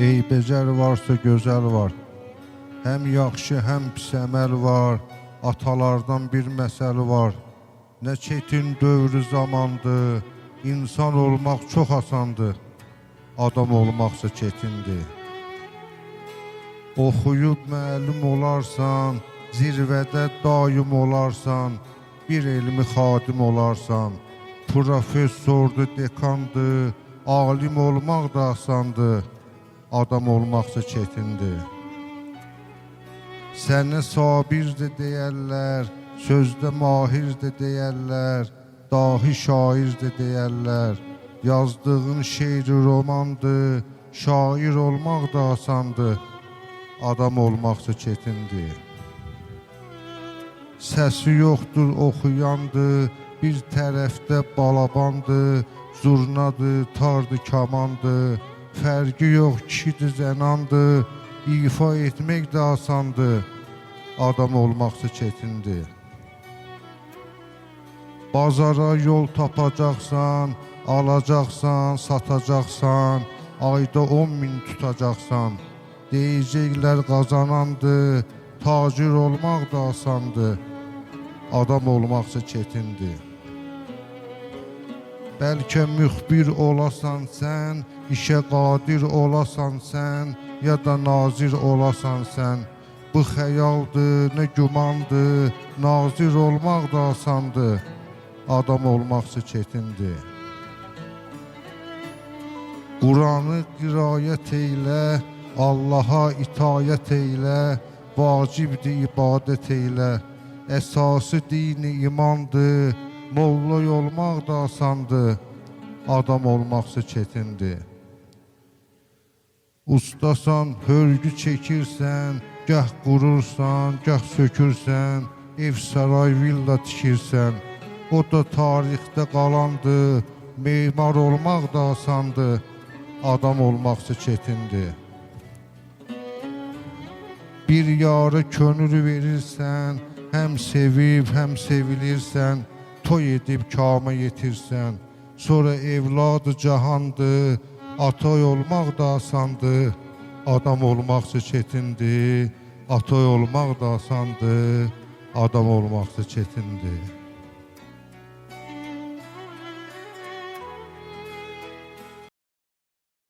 Eybəcər varsa gözəl var. Həm yaxşı, həm pis əməl var. Atalardan bir məsəl var. Nə çetin dövrü zamandır. İnsan olmaq çox asandır. Adam olmaqsa çetindir. Oxuyub müəllim olarsan, zirvədə daim olarsan, bir elmi xadim olarsan, professordur, dekandır, alim olmaq da asandır, adam olmaqsa çetindir. Sənə sabirdir deyərlər, sözdə mahirdir deyərlər, dahi şairdir deyərlər, yazdığın şeiri romandır, şair olmaq da asandır, adam olmaqsa çetindir. Səsi yoxdur, oxuyandır, bir tərəfdə balabandır, zurnadır, tardır, kamandır, fərqi yox, kişidir, zənandır, ifa etmək də asandır, adam olmaqsa çetindir. Bazara yol tapacaqsan, alacaqsan, satacaqsan, ayda 10.000 tutacaqsan, deyəcəklər qazanandır, tacir olmaq da asandır, adam olmaqsa çetindir. Bəlkə müxbir olasan sən, işə qadir olasan sən, ya da nazir olasan sən, bu xəyaldır, nə gümandır, nazir olmaq da asandır, adam olmaqsa çetindir. Quranı qirayət eylə, Allaha itayət eylə, vacibdir ibadət eylə, əsası dini imandır, molla olmaq da asandır, adam olmaqsa çetindir. Ustasan, hörgü çəkirsən, gəh qurursan, gəh sökürsən, ev, saray, villa tikirsən, o da tarixdə qalandır, memar olmaq da asandır, adam olmaqsa çetindir. Bir yarı könül verirsən, həm sevib, həm sevilirsən, toy edib kama yetirsən, sonra evladı cahandır, atay olmaq da asandır, adam olmaqsa çetindir, atay olmaq da asandır, adam olmaqsa çetindir.